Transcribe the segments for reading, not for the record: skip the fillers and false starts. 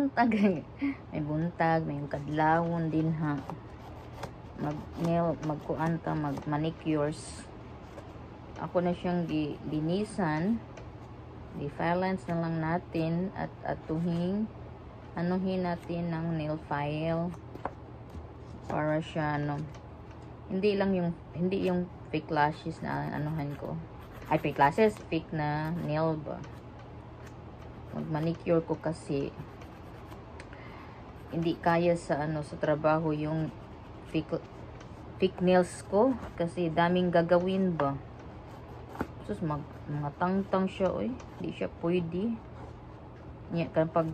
buntag. May buntag, may kadlawon din ha. Magkuanta, manicures. Ako na siyang linisan. Di-filance na lang natin at atuhin anuhin natin ng nail file para siya hindi yung fake lashes na anuhan ko. Ay, fake lashes, fake na nail ba. Mag-manicure ko kasi hindi kaya sa sa trabaho yung fake nails ko kasi daming gagawin ba. Sus, mga tangtang siya, oy. Hindi siya pwede. Kapag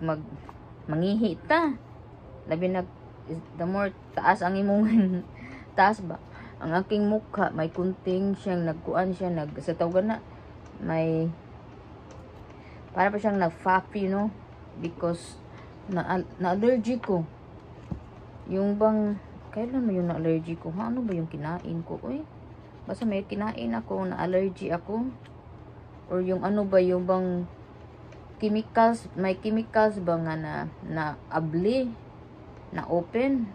mangihi ta. Labi the more taas ang imong taas ba. Ang aking mukha, may kunting siyang nagkuan siya, sa tawagan na, may, para pa siyang nag-fappy, no? Because, na-allergy ko. Yung bang, kailan mo yung na-allergy ko? Ano ba yung kinain ko, oy? Basta may kinain ako, na-allergy ako. Or yung ano ba, yung bang chemicals, may chemicals ba nga na abli, na open.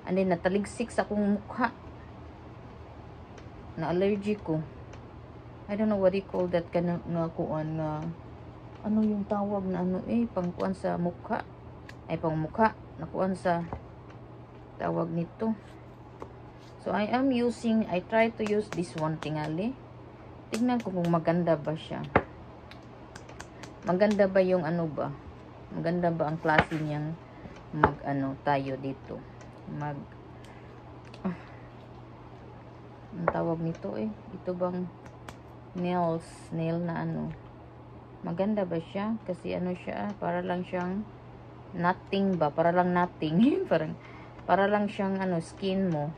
And then, nataligsik sa akong mukha. Na-allergy ko. I don't know what you call that kind nga kuan nga. Ano yung tawag na pangkuan sa mukha. Ay, pang mukha. Nakuan sa tawag nito. So, I try to use this one tingali. Tignan ko kung maganda ba siya. Maganda ba yung ba? Maganda ba ang klase niyang tayo dito? Ang tawag nito Ito bang nail na Maganda ba siya? Kasi siya, para lang siyang nothing ba? Para lang nothing. para lang siyang skin mo.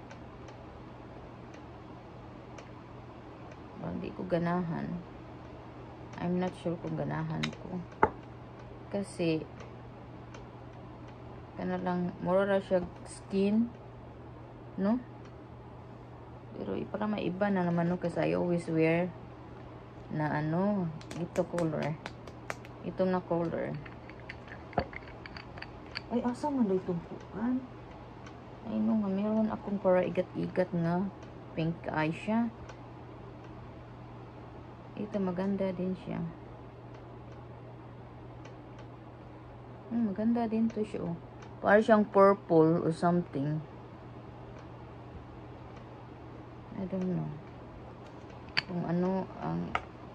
Hindi ko ganahan. I'm not sure kung ganahan ko. Kasi lang mura siya skin, no? Pero para maiba na naman kasi I always wear na ito color. Ito na color. Ay, asa man daw itong puan? Ay, nga meron akong para igat-igat nga pink eye siya. Ito maganda din siya. Maganda din to siya. Para siyang purple or something. I don't know. Kung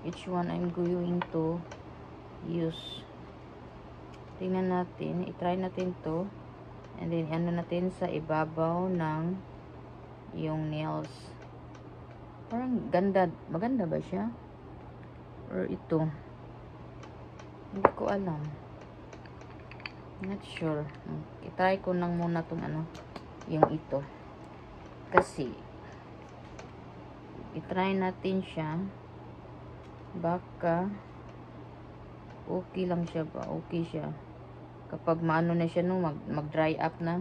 which one I'm going to use. Tingnan natin. I-try natin to. And then, natin sa ibabaw ng yung nails. Parang ganda. Maganda ba siya? Or ito. Hindi ko alam. Not sure. I-try ko lang muna itong yung ito. Kasi, i-try natin siya. Baka, okay lang siya ba? Okay siya. Kapag maano na siya, mag-dry up na.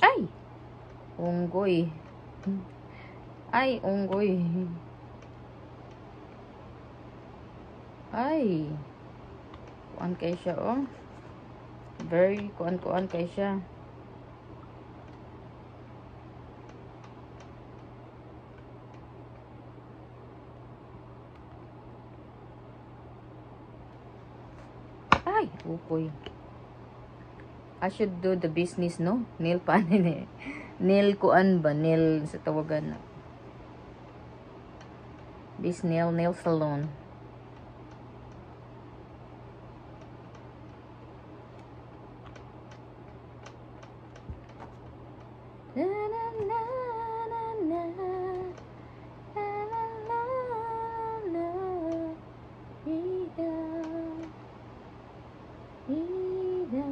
Ay! Unggoy. Ay, unggoy. Ay. Kuan kay siya, Very kuan kay siya. Ay, upoy. I should do the business, no? Nail panin Nail kuan ba? Nail sa tawagan na. This nail salon. Na, na, na, na, na. Na, na, na, na. Ida. Ida.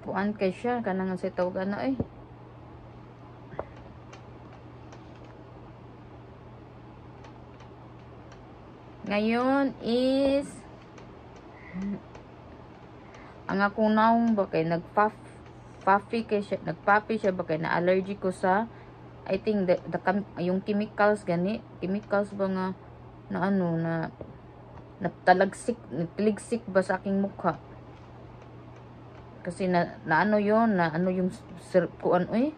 Kuan kay siya kanang sa tawag ano eh. Ngayon is ang akong naong ba kay nagpuffy kay siya, nagpuffy siya ba kay na allergic ko sa I think yung chemicals gani, chemicals ba nga na ano na nataligsik ba sa aking mukha. Kasi na ano yon na ano yung kuan oy